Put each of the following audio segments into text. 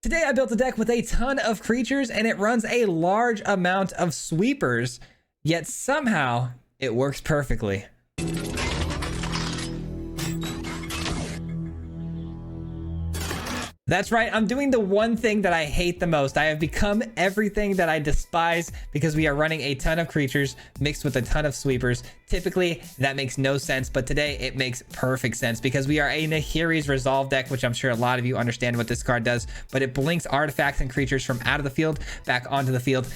Today I built a deck with a ton of creatures and it runs a large amount of sweepers, yet somehow it works perfectly. That's right, I'm doing the one thing that I hate the most. I have become everything that I despise because we are running a ton of creatures mixed with a ton of sweepers. Typically, that makes no sense, but today it makes perfect sense because we are a Nahiri's Resolve deck, which I'm sure a lot of you understand what this card does, but it blinks artifacts and creatures from out of the field back onto the field.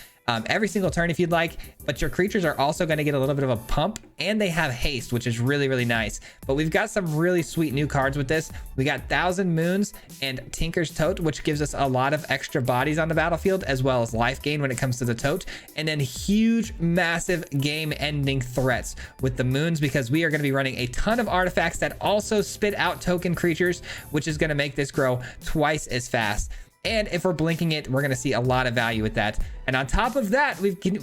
Every single turn if you'd like, but your creatures are also going to get a little bit of a pump, and they have haste, which is really, really nice. But we've got some really sweet new cards with this. We got Thousand Moons and Tinker's Tote, which gives us a lot of extra bodies on the battlefield, as well as life gain when it comes to the tote, and then huge, massive game-ending threats with the moons, because we are going to be running a ton of artifacts that also spit out token creatures, which is going to make this grow twice as fast. And if we're blinking it, we're going to see a lot of value with that. And on top of that,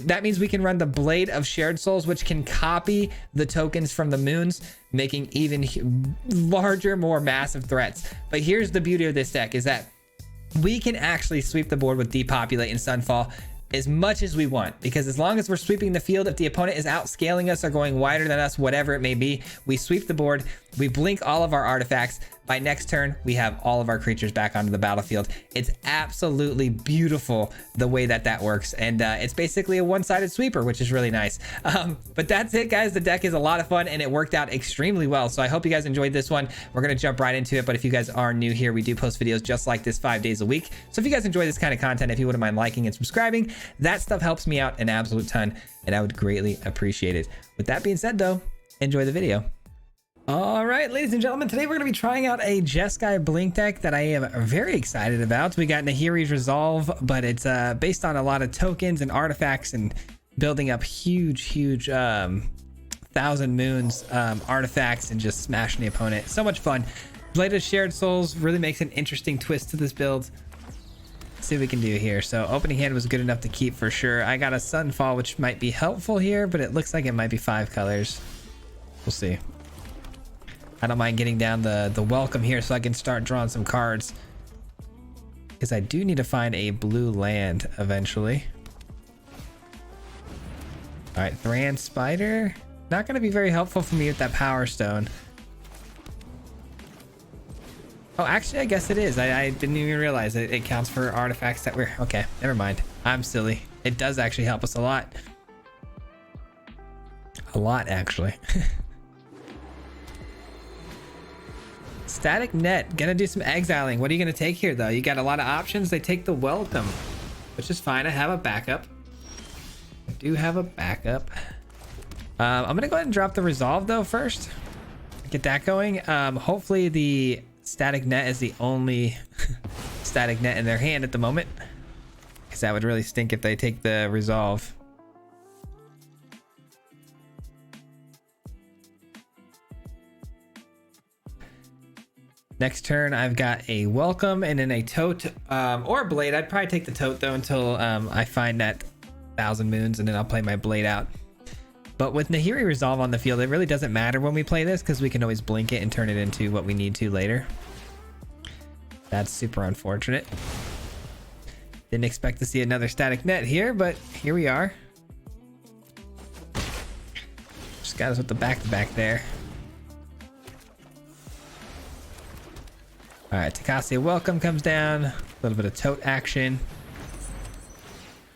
that means we can run the Blade of Shared Souls, which can copy the tokens from the moons, making even larger, more massive threats. But here's the beauty of this deck is that we can actually sweep the board with Depopulate and Sunfall as much as we want, because as long as we're sweeping the field, if the opponent is outscaling us or going wider than us, whatever it may be, we sweep the board, we blink all of our artifacts. By next turn, we have all of our creatures back onto the battlefield. It's absolutely beautiful the way that works, and it's basically a one-sided sweeper, which is really nice. But that's it, guys. The deck is a lot of fun and it worked out extremely well, so I hope you guys enjoyed this one. We're gonna jump right into it, but if you guys are new here, we do post videos just like this 5 days a week. So if you guys enjoy this kind of content, if you wouldn't mind liking and subscribing, that stuff helps me out an absolute ton, and I would greatly appreciate it. With that being said, though, enjoy the video. All right, ladies and gentlemen, today we're going to be trying out a Jeskai Blink deck that I am very excited about. We got Nahiri's Resolve, but it's based on a lot of tokens and artifacts and building up huge Thousand Moons artifacts and just smashing the opponent. So much fun. Blade of Shared Souls really makes an interesting twist to this build. Let's see what we can do here. So opening hand was good enough to keep for sure. I got a Sunfall, which might be helpful here, but it looks like it might be 5 colors. We'll see. I don't mind getting down the welcome here so I can start drawing some cards, because I do need to find a blue land eventually. All right, Thran Spider. Not going to be very helpful for me with that Power Stone. Oh, actually, I guess it is. I didn't even realize it counts for artifacts that we're... Okay, never mind. I'm silly. It does actually help us a lot. A lot, actually. Static Net, gonna do some exiling. What are you gonna take here though? You got a lot of options. They take the Welcome, which is fine. I have a backup. I do have a backup. I'm gonna go ahead and drop the Resolve though first. Get that going. Hopefully the Static Net is the only Static Net in their hand at the moment, because that would really stink if they take the Resolve. Next turn, I've got a Welcome and then a Tote or a Blade. I'd probably take the Tote though until I find that Thousand Moons, and then I'll play my Blade out. But with Nahiri Resolve on the field, it really doesn't matter when we play this because we can always blink it and turn it into what we need to later. That's super unfortunate. Didn't expect to see another Static Net here, but here we are. Just got us with the back-to-back there. All right, Takasia Welcome comes down. A little bit of Tote action.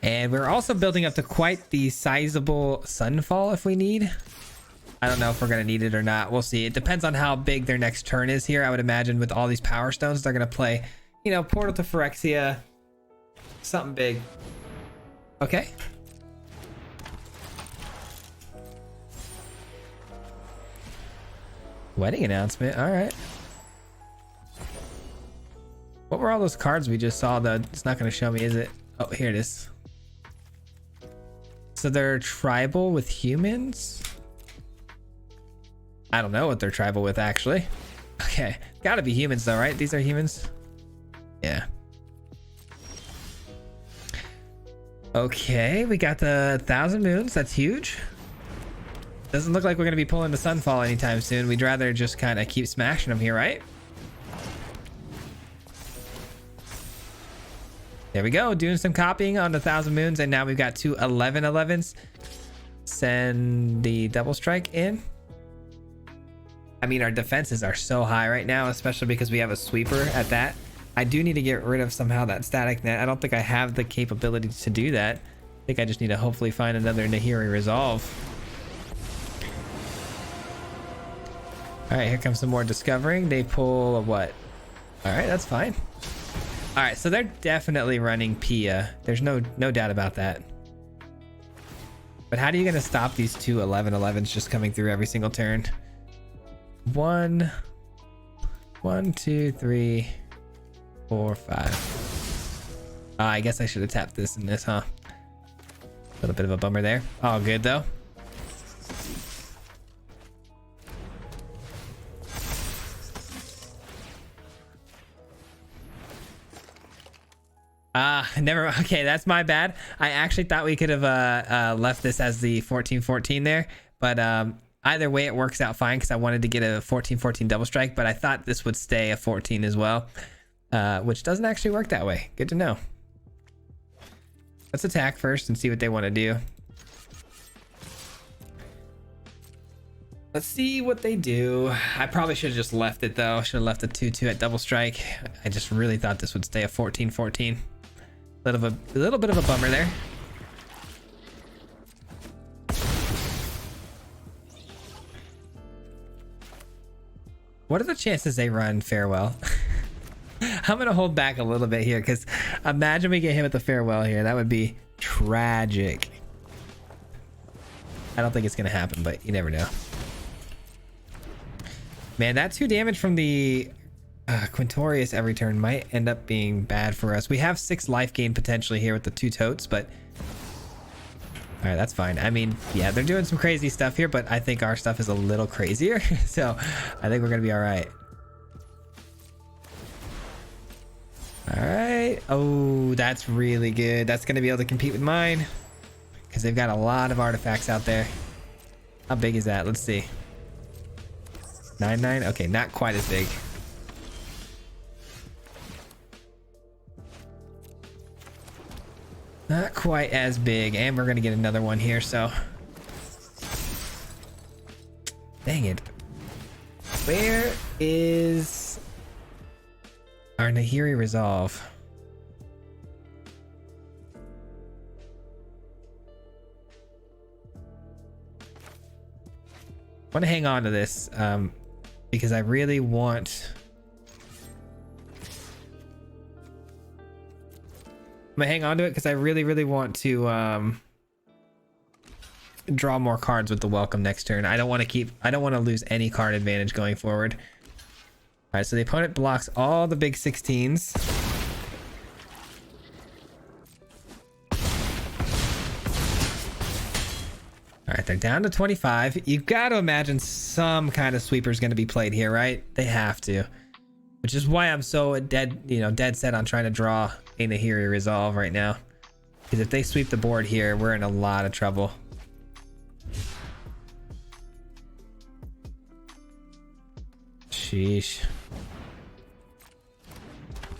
And we're also building up to quite the sizable Sunfall if we need. I don't know if we're going to need it or not. We'll see. It depends on how big their next turn is here. I would imagine with all these Power Stones, they're going to play, you know, Portal to Phyrexia. Something big. Okay. Wedding announcement. All right. What were all those cards we just saw though? It's not going to show me, is it? Oh, here it is. So they're tribal with humans? I don't know what they're tribal with actually. Okay, gotta be humans though, right? These are humans? Yeah. Okay, we got the Thousand Moons. That's huge. Doesn't look like we're gonna be pulling the Sunfall anytime soon. We'd rather just kind of keep smashing them here, right? There we go, doing some copying on the Thousand Moons, and now we've got two 11-11s. Send the double strike in. I mean, our defenses are so high right now, especially because we have a sweeper at that. I do need to get rid of somehow that static net. I don't think I have the capability to do that. I think I just need to hopefully find another Nahiri Resolve. All right, here comes some more discovering. They pull a what? All right, that's fine. All right, so they're definitely running Pia. There's no doubt about that. But how are you gonna stop these two 11-11s just coming through every single turn? 1, 2, 3, 4, 5. I guess I should have tapped this and this, huh? A little bit of a bummer there. All good though. Never. Okay, that's my bad. I actually thought we could have left this as the 14-14 there, but either way it works out fine because I wanted to get a 14-14 double strike, but I thought this would stay a 14 as well, which doesn't actually work that way. Good to know. Let's attack first and see what they want to do. Let's see what they do. I probably should have just left it though. Should have left the 2-2 at double strike. I just really thought this would stay a 14-14. A little bit of a bummer there. What are the chances they run farewell? I'm gonna hold back a little bit here because imagine we get hit with the farewell here. That would be tragic. I don't think it's gonna happen, but you never know. Man, that 2 damage from the Quintorius every turn might end up being bad for us. We have 6 life gain potentially here with the 2 totes, but all right, that's fine. I mean, yeah, they're doing some crazy stuff here, but I think our stuff is a little crazier. So I think we're gonna be all right. All right. Oh, that's really good. That's gonna be able to compete with mine because they've got a lot of artifacts out there. How big is that? Let's see. 9-9. Okay, not quite as big. Not quite as big, and we're gonna get another one here, so dang it. Where is our Nahiri Resolve? I want to hang on to this because I really want. I'm gonna hang on to it because I really want to draw more cards with the welcome next turn. I don't want to lose any card advantage going forward. All right, so the opponent blocks all the big 16s. All right, they're down to 25. You've got to imagine some kind of sweeper is going to be played here, right? They have to, which is why I'm so dead set on trying to draw a Nahiri Resolve right now. Because if they sweep the board here, we're in a lot of trouble. Sheesh.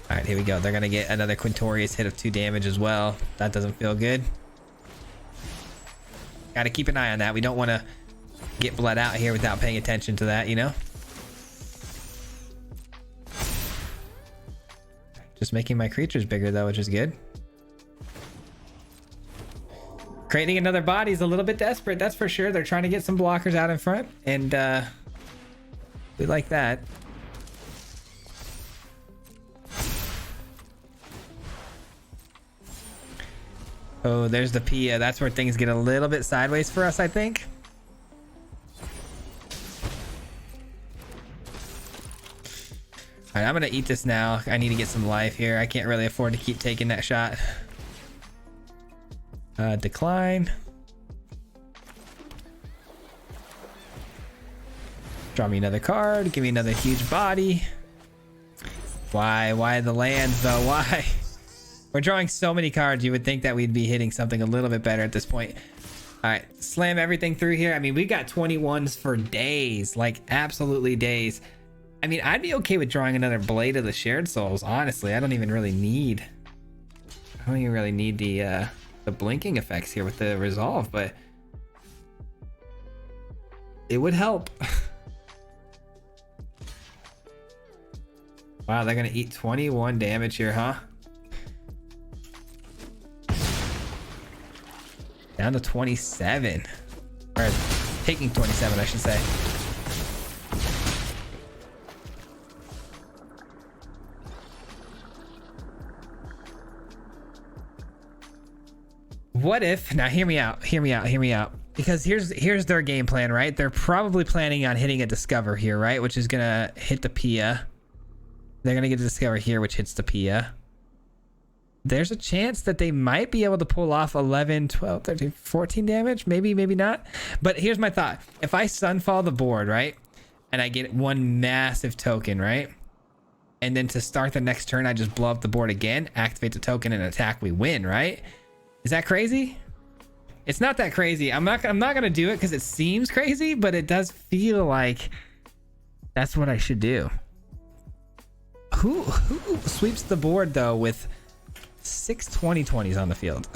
All right, here we go. They're gonna get another Quintorius hit of 2 damage as well. That doesn't feel good. Got to keep an eye on that. We don't want to get bled out here without paying attention to that, you know? Just making my creatures bigger though, which is good. Creating another body is a little bit desperate, that's for sure. They're trying to get some blockers out in front, and we like that. Oh, there's the Pia. That's where things get a little bit sideways for us, I think. All right, I'm gonna eat this now. I need to get some life here. I can't really afford to keep taking that shot. Decline. Draw me another card. Give me another huge body. Why the lands though? Why? We're drawing so many cards. You would think that we'd be hitting something a little bit better at this point. All right, slam everything through here. I mean, we got 21s for days, like absolutely days. I mean, I'd be okay with drawing another Blade of the Shared Souls, honestly. I don't even really need I don't even really need the blinking effects here with the resolve, but it would help. Wow, they're gonna eat 21 damage here, huh? Down to 27. Or taking 27, I should say. What if, now hear me out, because here's their game plan, right? They're probably planning on hitting a discover here, right? Which is gonna hit the Pia. They're gonna get a discover here, which hits the Pia. There's a chance that they might be able to pull off 11, 12, 13, 14 damage. Maybe, maybe not. But here's my thought. If I sunfall the board, right? And I get one massive token, right? And then to start the next turn, I just blow up the board again, activate the token and attack, we win, right? Is that crazy? It's not that crazy. I'm not gonna do it because it seems crazy, but it does feel like that's what I should do. Who sweeps the board though with 6 20/20s on the field?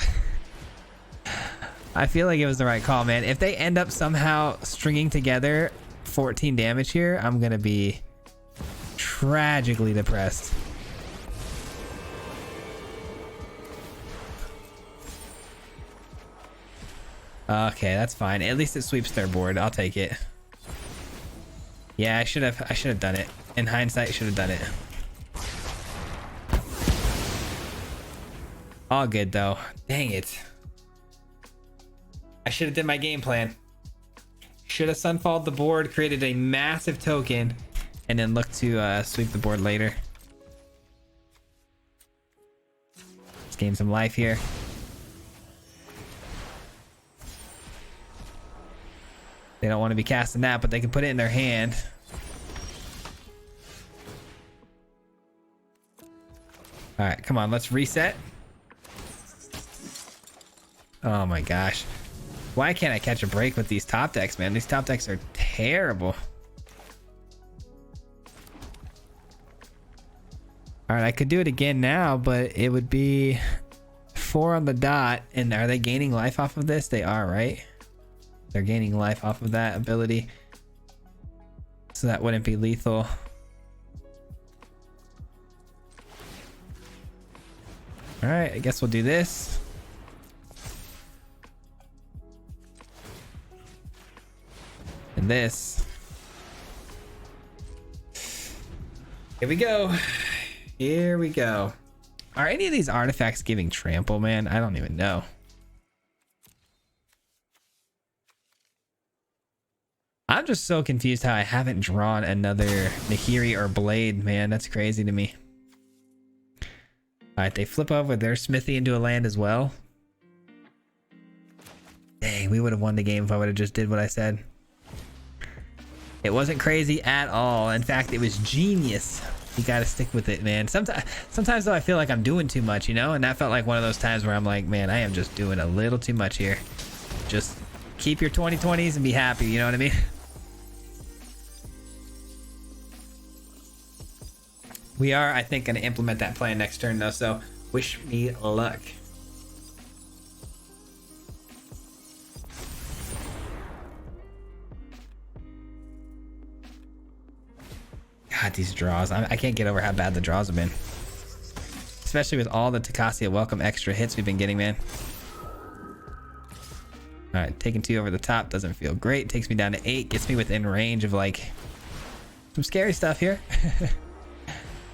I feel like it was the right call, man. If they end up somehow stringing together 14 damage here, I'm gonna be tragically depressed. Okay, that's fine. At least it sweeps their board. I'll take it. Yeah, I should have done it. In hindsight, should have done it. All good though. Dang it. I should have did my game plan. Should have sunfalled the board, created a massive token, and then look to sweep the board later. Let's gain some life here. They don't want to be casting that, but they can put it in their hand. All right, come on, let's reset. Oh my gosh. Why can't I catch a break with these top decks, man? These top decks are terrible. All right, I could do it again now, but it would be 4 on the dot. And are they gaining life off of this? They are, right? They're gaining life off of that ability. So that wouldn't be lethal. All right, I guess we'll do this. And this. Here we go. Here we go. Are any of these artifacts giving trample, man? I don't even know. I'm just so confused how I haven't drawn another Nahiri or Blade, man. That's crazy to me. All right, they flip over their Smithy into a land as well. Dang, we would have won the game if I would have just did what I said. It wasn't crazy at all. In fact, it was genius. You got to stick with it, man. Sometimes though, I feel like I'm doing too much, you know? And that felt like one of those times where I'm like, man, I am just doing a little too much here. Just keep your 20/20s and be happy, you know what I mean? We are, I think, going to implement that plan next turn, though, so wish me luck. God, these draws. I can't get over how bad the draws have been. Especially with all the Takasia Welcome extra hits we've been getting, man. All right, taking 2 over the top doesn't feel great. Takes me down to 8. Gets me within range of, like, some scary stuff here.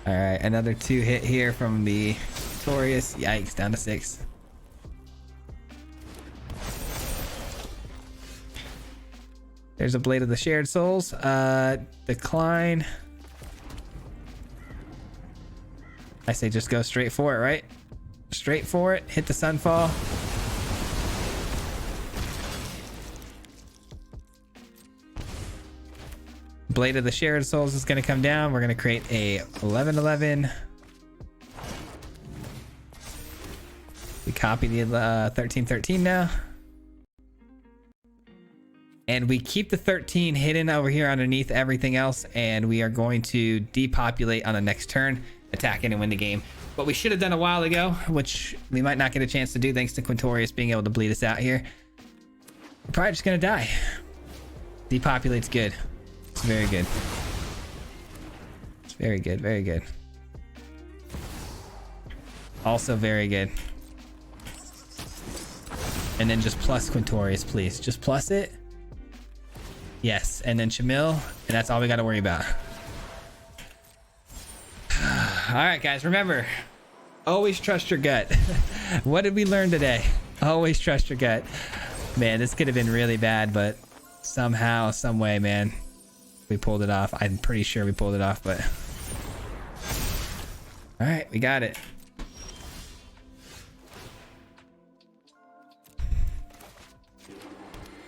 All right, another 2 hit here from the Victorious. Yikes, down to 6. There's a Blade of the Shared Souls. Decline. I say just go straight for it, right? Straight for it. Hit the Sunfall. Blade of the Shared Souls is going to come down. We're going to create a 11/11. We copy the 13/13 now. And we keep the 13 hidden over here underneath everything else. And we are going to depopulate on the next turn, attack it and win the game. what we should have done a while ago, which we might not get a chance to do thanks to Quintorius being able to bleed us out here. We're probably just gonna die. Depopulate's good. It's very good. It's very good, very good. Also very good. And then just plus Quintorius, please. Just plus it. Yes, and then Shamil, and that's all we got to worry about. All right, guys, remember, always trust your gut. What did we learn today? Always trust your gut. Man, this could have been really bad, but somehow, some way, man, we pulled it off. I'm pretty sure we pulled it off, but all right, we got it.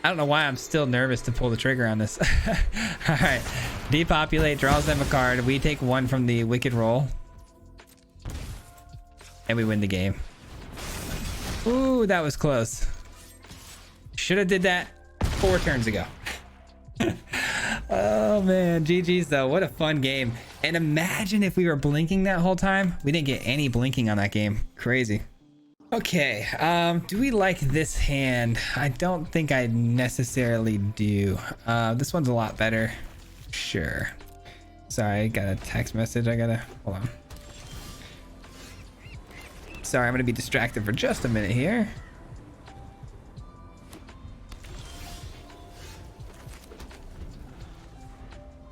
I don't know why I'm still nervous to pull the trigger on this. All right, depopulate, draws them a card. We take one from the wicked roll, and we win the game. Ooh, that was close. Should have did that 4 turns ago. Oh man, GG's though. What a fun game. And imagine if we were blinking that whole time. We didn't get any blinking on that game. Crazy. Okay, do we like this hand? I don't think I necessarily do. This one's a lot better. Sure. Sorry, I got a text message. Hold on. Sorry, I'm gonna be distracted for just a minute here.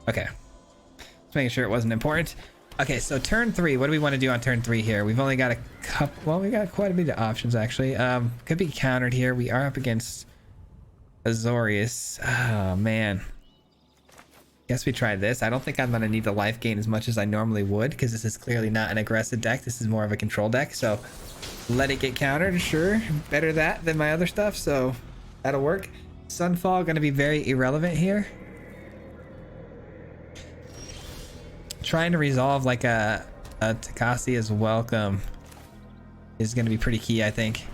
Okay. Just making sure it wasn't important. Okay, so turn 3. What do we want to do on turn 3 here? We've only got a couple. Well, we got quite a bit of options actually. Could be countered here. We are up against Azorius. Oh man. Guess we try this. I don't think I'm gonna need the life gain as much as I normally would because this is clearly not an aggressive deck. This is more of a control deck. So let it get countered. Sure, better that than my other stuff. So that'll work. Sunfall gonna be very irrelevant here. Trying to resolve like a Takasi is welcome is going to be pretty key, I think.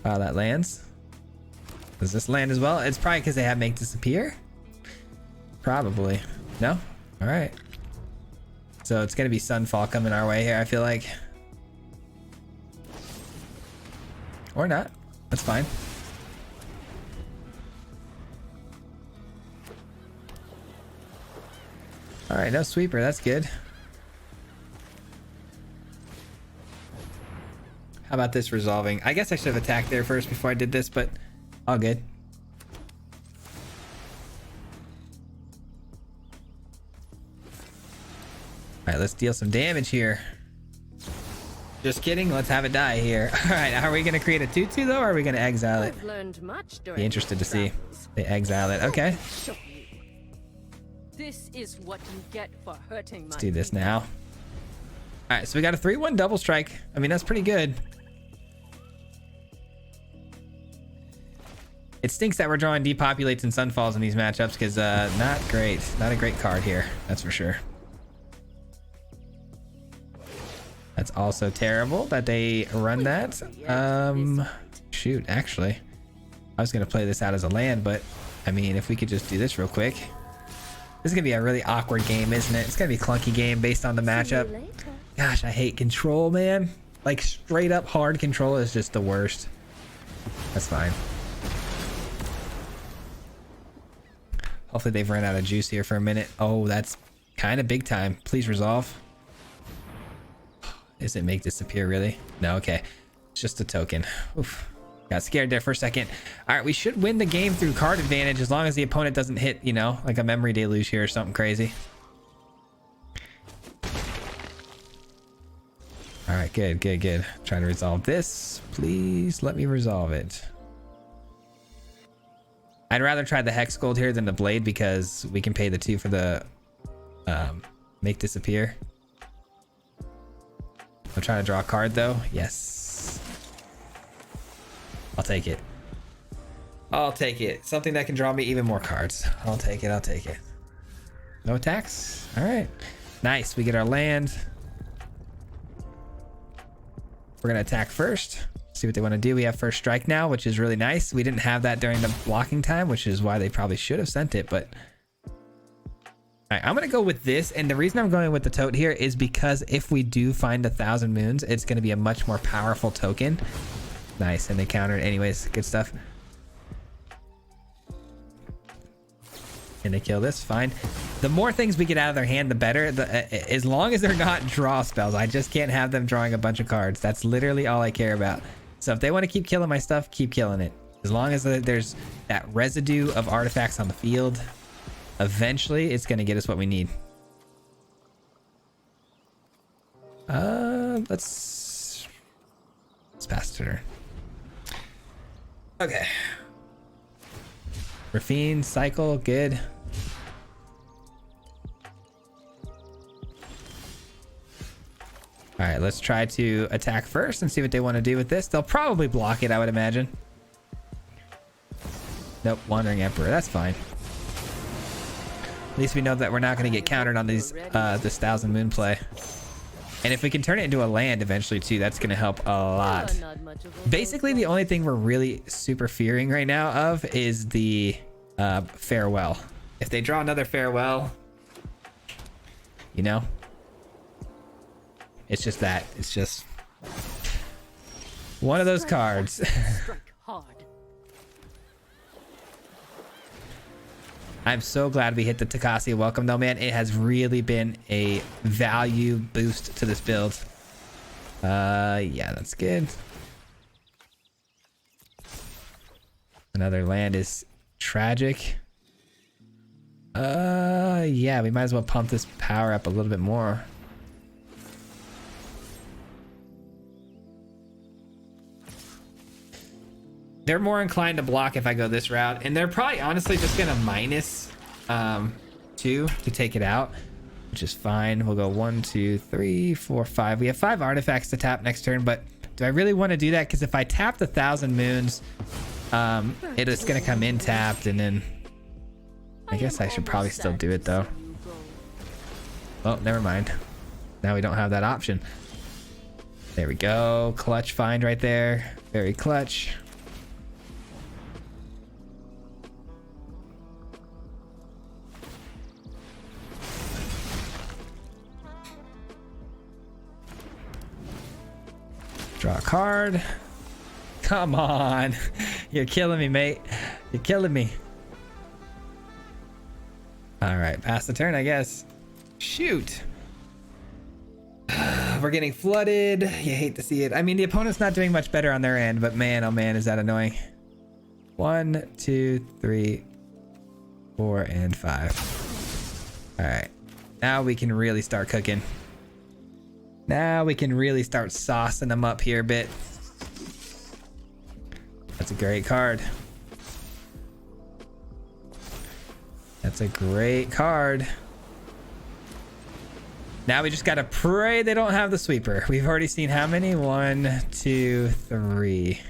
Wow, that lands. Does this land as well? It's probably because they have make disappear. Probably. No? All right. So it's going to be Sunfall coming our way here, I feel like. Or not. That's fine. All right, no sweeper. That's good. How about this resolving? I guess I should have attacked there first before I did this, but all good. All right, let's deal some damage here. Just kidding. Let's have it die here. All right, are we going to create a 2/2 though, or are we going to exile it? Be interested to see. They exile it. Okay. This is what you get for hurting my. Let's do this now. All right, so we got a 3/1 double strike. I mean, that's pretty good. It stinks that we're drawing depopulates and sunfalls in these matchups because not great. Not a great card here, that's for sure. That's also terrible that they run that. Shoot, actually, I was gonna play this out as a land, but I mean, if we could just do this real quick. This is gonna be a really awkward game, isn't it? It's gonna be a clunky game based on the matchup. Gosh, I hate control, man. Like straight up hard control is just the worst. That's fine. Hopefully they've run out of juice here for a minute. Oh, that's kind of big time. Please resolve. Does it make disappear really? No, okay. It's just a token. Oof. Got scared there for a second. All right, we should win the game through card advantage as long as the opponent doesn't hit, you know, like a memory deluge here or something crazy. All right, good, good, good. Trying to resolve this. Please let me resolve it. I'd rather try the Hex Gold here than the Blade because we can pay the 2 for the make disappear. I'm trying to draw a card though. Yes. I'll take it. I'll take it. Something that can draw me even more cards. I'll take it. I'll take it. No attacks. All right. Nice. We get our land. We're going to attack first. See what they want to do. We have first strike now, which is really nice. We didn't have that during the blocking time, which is why they probably should have sent it, but All right, I'm gonna go with this, and the reason I'm going with the tote here is because if we do find 1,000 moons, it's gonna be a much more powerful token. Nice, and they countered anyways. Good stuff. And they kill this, fine. The more things we get out of their hand, the better. As long as they're not draw spells, I just can't have them drawing a bunch of cards. That's literally all I care about. So if they want to keep killing my stuff, keep killing it. As long as there's that residue of artifacts on the field, eventually it's going to get us what we need. Let's pass the turn. Okay. Rafine, cycle, good. All right, let's try to attack first and see what they want to do with this. They'll probably block it, I would imagine. Nope, Wandering Emperor, that's fine. At least we know that we're not going to get countered on these this 1,000 moon play. And if we can turn it into a land eventually too, that's going to help a lot. Basically, the only thing we're really super fearing right now of is the farewell. If they draw another farewell, you know, it's just that. It's just one of those cards. I'm so glad we hit the Takasi welcome though, man. It has really been a value boost to this build. Yeah, that's good. Another land is tragic. Yeah, we might as well pump this power up a little bit more. They're more inclined to block if I go this route, and they're probably honestly just gonna minus 2 to take it out, which is fine. We'll go 1, 2, 3, 4, 5. We have 5 artifacts to tap next turn, but do I really want to do that? Because if I tap the 1,000 moons, it is gonna come in tapped, and then I guess I should probably still do it though. Oh, never mind. Now we don't have that option. There we go. Clutch find right there. Very clutch. Draw a card. Come on. You're killing me, mate. You're killing me. All right, pass the turn, I guess. Shoot. We're getting flooded. You hate to see it. I mean, the opponent's not doing much better on their end, but man, oh man, is that annoying. 1, 2, 3, 4, and 5. All right. Now we can really start cooking. Now we can really start saucing them up here a bit. That's a great card. That's a great card. Now we just gotta pray they don't have the sweeper. We've already seen how many? 1, 2, 3.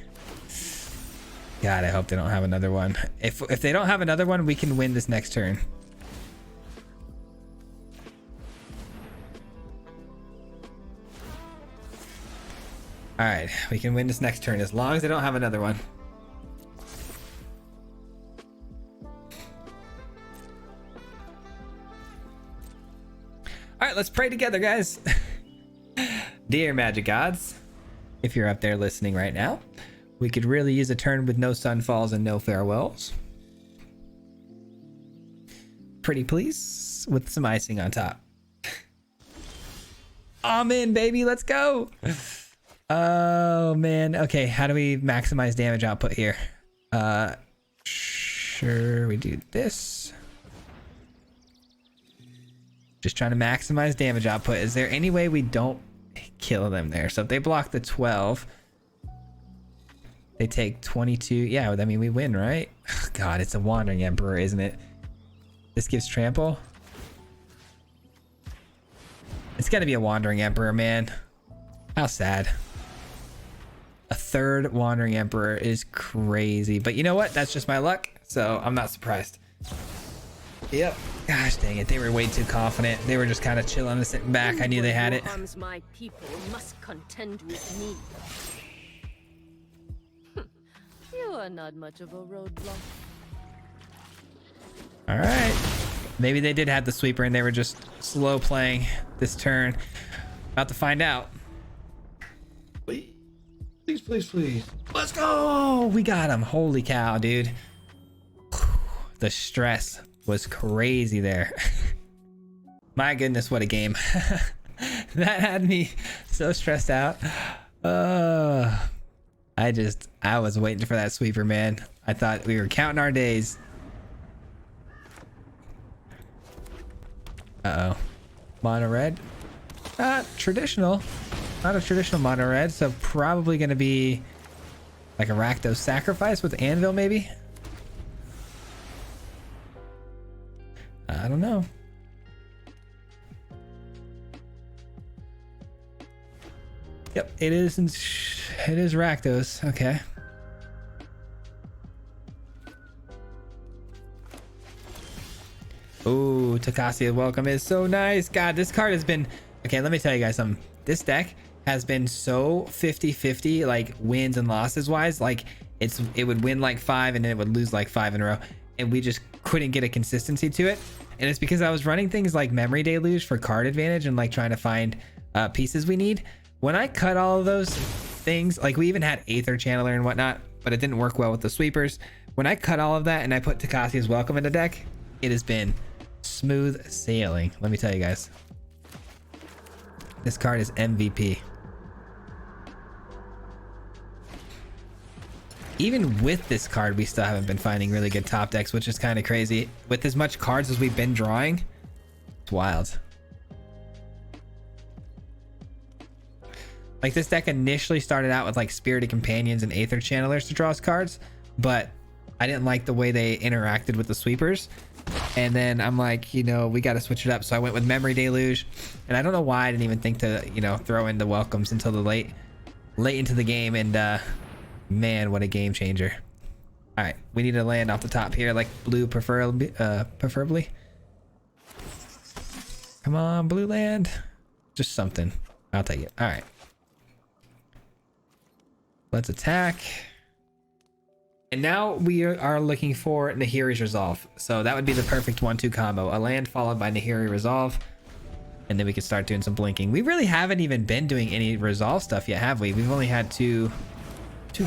God, I hope they don't have another one. If they don't have another one, we can win this next turn. All right, we can win this next turn as long as they don't have another one. All right, let's pray together, guys. Dear magic gods, if you're up there listening right now, we could really use a turn with no sunfalls and no farewells. Pretty please, with some icing on top. Amen, baby, let's go. Oh man, okay, how do we maximize damage output here? Sure, we do this. Just trying to maximize damage output. Is there any way we don't kill them there? So if they block the 12, they take 22. Yeah, I mean, we win, right? God, it's a Wandering Emperor, isn't it? This gives trample. It's gonna be a Wandering Emperor, man. How sad. A third Wandering Emperor is crazy. But you know what? That's just my luck, so I'm not surprised. Yep. Gosh dang it. They were way too confident. They were just kind of chilling and sitting back. I knew they had it. My people must contend with me. You are not much of a roadblock. All right. Maybe they did have the sweeper and they were just slow playing this turn. About to find out. Please, please, please, please. Let's go. We got him. Holy cow, dude. The stress was crazy there. My goodness, what a game. That had me so stressed out. I was waiting for that sweeper, man. I thought we were counting our days. Uh-oh. Mono red. Traditional. Not a traditional mono red, so probably gonna be like a Rakdos sacrifice with anvil, maybe? I don't know. Yep, it is Rakdos. Okay. Ooh, Takasia welcome is so nice. God, this card has been... Okay, let me tell you guys something. This deck has been so 50-50, like wins and losses wise. Like it would win like 5 and then it would lose like 5 in a row. And we just couldn't get a consistency to it. And it's because I was running things like Memory Deluge for card advantage and like trying to find pieces we need. When I cut all of those things, like we even had Aether Channeler and whatnot, but it didn't work well with the sweepers. When I cut all of that and I put Takasia's Welcome in the deck, it has been smooth sailing. Let me tell you guys. This card is MVP. Even with this card, we still haven't been finding really good top decks, which is kind of crazy. With as much cards as we've been drawing, it's wild. Like this deck initially started out with like Spirited Companions and Aether Channelers to draw us cards, but I didn't like the way they interacted with the sweepers. And then I'm like, you know, we got to switch it up. So I went with Memory Deluge, and I don't know why I didn't even think to, you know, throw in the welcomes until the late into the game. And man, what a game changer. All right, we need to land off the top here, like blue preferably. Come on, blue land. Just something. I'll take it. All right. Let's attack. And now we are looking for Nahiri's Resolve. So that would be the perfect 1-2 combo. A land followed by Nahiri Resolve. And then we can start doing some blinking. We really haven't even been doing any Resolve stuff yet, have we? We've only had two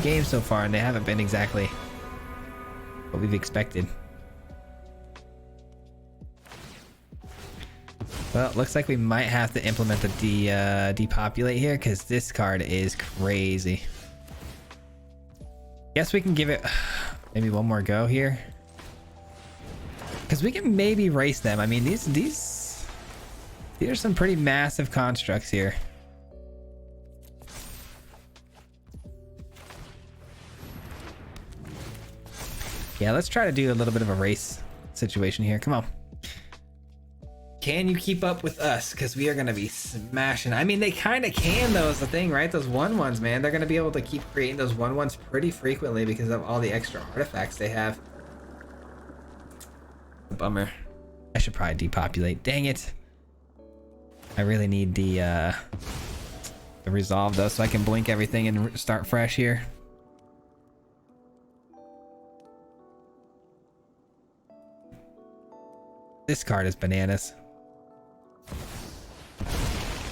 games so far, and they haven't been exactly what we've expected. Well, it looks like we might have to implement the depopulate here, because this card is crazy. Guess we can give it maybe one more go here, because we can maybe race them. I mean, these are some pretty massive constructs here. Yeah, let's try to do a little bit of a race situation here. Come on. Can you keep up with us? Because we are going to be smashing. I mean, they kind of can, though, is the thing, right? Those 1/1s, man. They're going to be able to keep creating those 1/1s pretty frequently because of all the extra artifacts they have. A bummer. I should probably depopulate. Dang it. I really need the resolve, though, so I can blink everything and start fresh here. This card is bananas.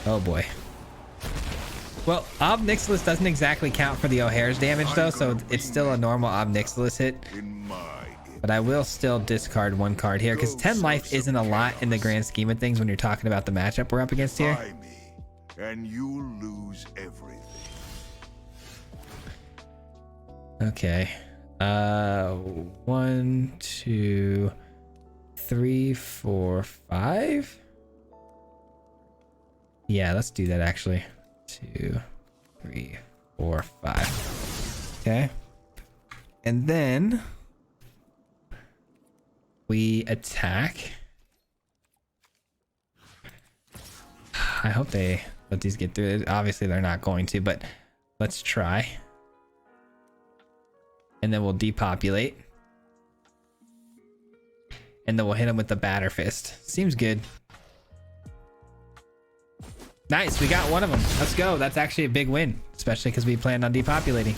Oh boy. Well, Ob Nixilis doesn't exactly count for the O'Hare's damage though, so it's still a normal Ob Nixilis hit. But I will still discard one card here, because 10 life isn't a lot in the grand scheme of things when you're talking about the matchup we're up against here. And you lose everything. Okay. 1, 2, 3, 4, 5. Yeah, let's do that actually. 2, 3, 4, 5. Okay. And then we attack. I hope they let these get through it. Obviously they're not going to, but let's try. And then we'll depopulate. And then we'll hit him with the batter fist. Seems good. Nice, we got one of them. Let's go. That's actually a big win, especially because we planned on depopulating.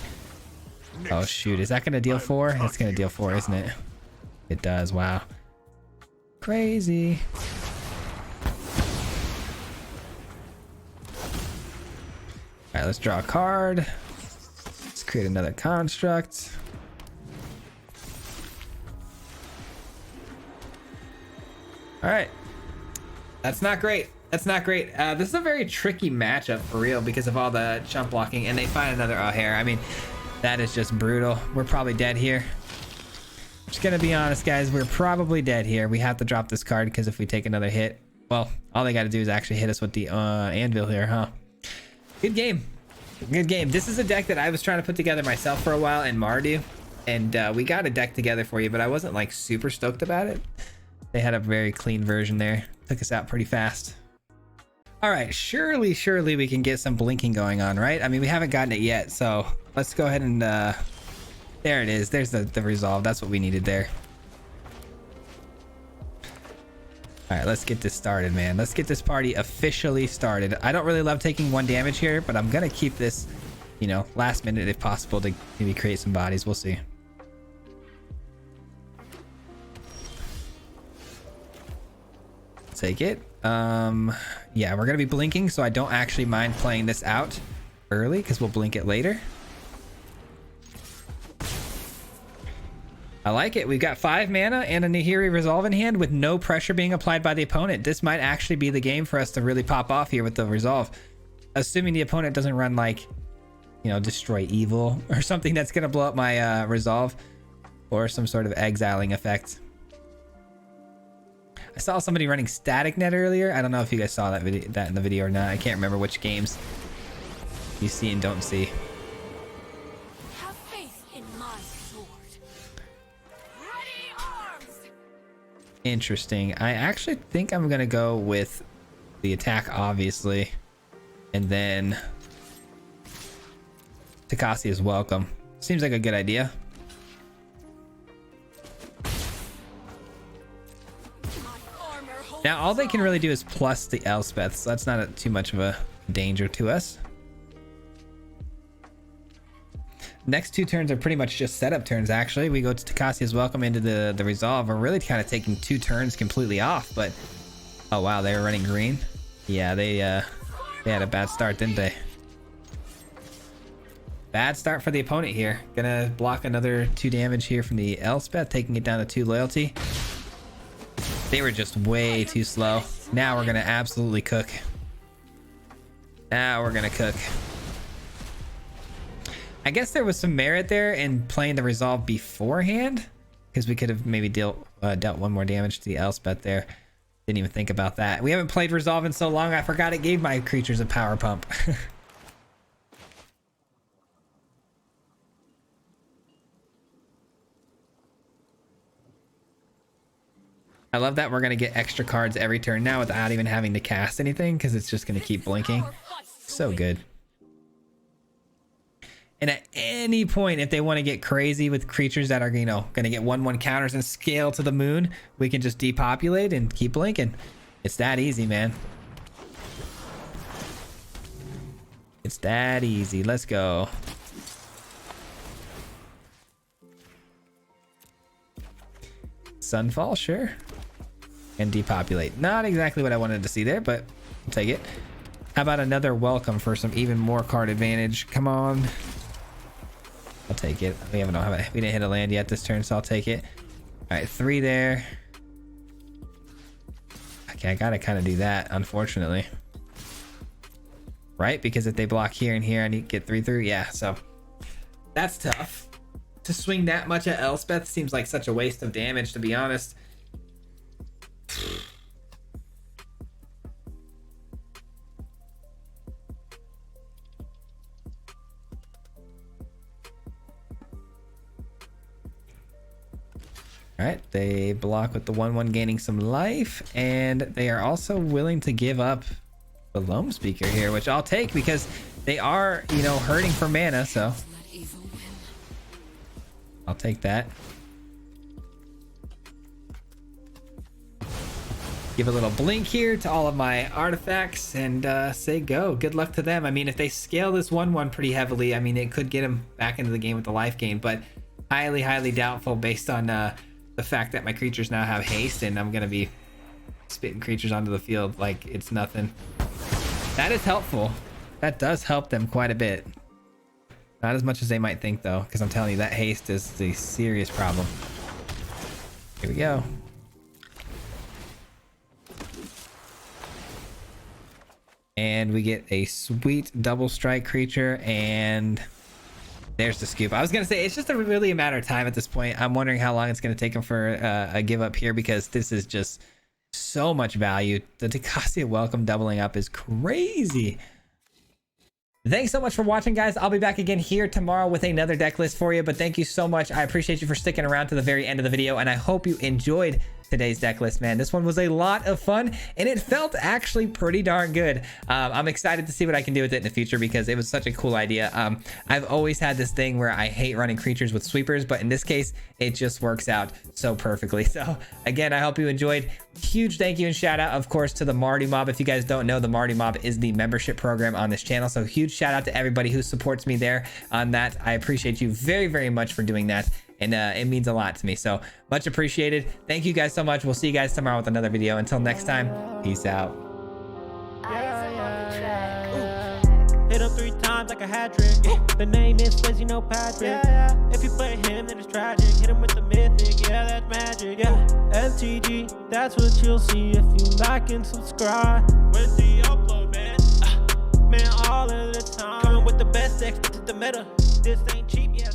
Oh shoot, is that gonna deal 4? It's gonna deal 4, isn't it? It does. Wow. crazy. All right, let's draw a card. Let's create another construct. All right. That's not great. That's not great. This is a very tricky matchup for real because of all the chump blocking, and they find another O'Hare. I mean, that is just brutal. We're probably dead here. Just gonna be honest, guys. We're probably dead here. We have to drop this card because if we take another hit, well, all they got to do is actually hit us with the anvil here, huh? Good game. Good game. This is a deck that I was trying to put together myself for a while in Mardu, and we got a deck together for you, but I wasn't like super stoked about it. They had a very clean version there. Took us out pretty fast. All right, surely we can get some blinking going on, right? I mean, we haven't gotten it yet, so let's go ahead and there it is. There's the resolve. That's what we needed there. All right, let's get this started, man. Let's get this party officially started. I don't really love taking 1 damage here, but I'm gonna keep this, you know, last minute if possible to maybe create some bodies. We'll see. Take it. Yeah, we're gonna be blinking, so I don't actually mind playing this out early because we'll blink it later. I like it. We've got 5 mana and a Nahiri Resolve in hand with no pressure being applied by the opponent. This might actually be the game for us to really pop off here with the Resolve, assuming the opponent doesn't run like, you know, Destroy Evil or something that's gonna blow up my Resolve, or some sort of exiling effect. I saw somebody running Static Net earlier. I don't know if you guys saw that in the video or not. I can't remember which games you see and don't see. Have faith in my sword. Ready arms. Interesting. I actually think I'm gonna go with the attack, obviously, and then Takasi is welcome. Seems like a good idea. Now all they can really do is plus the Elspeth, so that's not too much of a danger to us. Next 2 turns are pretty much just setup turns, actually. We go to Takasi's welcome into the resolve. We're really kind of taking 2 turns completely off, but oh wow, they were running green. Yeah, they had a bad start, didn't they? Bad start for the opponent here. Gonna block another 2 damage here from the Elspeth, taking it down to 2 loyalty. They were just way too slow. Now we're gonna absolutely cook. Now we're gonna cook. I guess there was some merit there in playing the resolve beforehand, because we could have maybe dealt 1 more damage to the Elspeth there. Didn't even think about that. We haven't played resolve in so long, I forgot it gave my creatures a power pump. I love that we're going to get extra cards every turn now without even having to cast anything, because it's just going to keep blinking. So good. And at any point, if they want to get crazy with creatures that are, you know, going to get 1/1 counters and scale to the moon, we can just depopulate and keep blinking. It's that easy, man. It's that easy. Let's go. Sunfall, sure. And depopulate. Not exactly what I wanted to see there, but I'll take it. How about another welcome for some even more card advantage? Come on. I'll take it. We didn't hit a land yet this turn, so I'll take it. All right, 3 there. Okay, I gotta kind of do that, unfortunately. Right? Because if they block here and here, I need to get 3 through. Yeah, so that's tough. To swing that much at Elspeth seems like such a waste of damage, to be honest. All right, they block with the 1/1 gaining some life, and they are also willing to give up the Loam Speaker here, which I'll take because they are, you know, hurting for mana, so I'll take that. Give a little blink here to all of my artifacts and say go. Good luck to them. I mean, if they scale this 1/1 pretty heavily, I mean, it could get them back into the game with the life gain, but highly doubtful based on the the fact that my creatures now have haste and I'm gonna be spitting creatures onto the field like it's nothing. That is helpful. That does help them quite a bit. Not as much as they might think though, because I'm telling you that haste is a serious problem. Here we go. And we get a sweet double strike creature, and there's the scoop. I was gonna say it's just really a matter of time at this point. I'm wondering how long it's gonna take him for a give up here, because this is just so much value. The Decacia Welcome doubling up is crazy. Thanks so much for watching, guys. I'll be back again here tomorrow with another deck list for you, but thank you so much. I appreciate you for sticking around to the very end of the video, and I hope you enjoyed today's deck list, man. This one was a lot of fun, and it felt actually pretty darn good. I'm excited to see what I can do with it in the future, because it was such a cool idea. I've always had this thing where I hate running creatures with sweepers, but in this case, it just works out so perfectly. So again, I hope you enjoyed. Huge thank you and shout out, of course, to the Marty Mob. If you guys don't know, the Marty Mob is the membership program on this channel. So huge shout out to everybody who supports me there on that. I appreciate you very, very much for doing that. And it means a lot to me. So much appreciated. Thank you guys so much. We'll see you guys tomorrow with another video. Until next time, peace out. Hit him 3 times like a hat trick. The name is Swayze, no Patrick. If you play him, then it's tragic. Hit him with the mythic, yeah, that's magic. Yeah, MTG, that's what you'll see if you like and subscribe. Where's the upload, man? Man, all of the time. Coming with the best decks, this is the meta. This ain't cheap, yeah.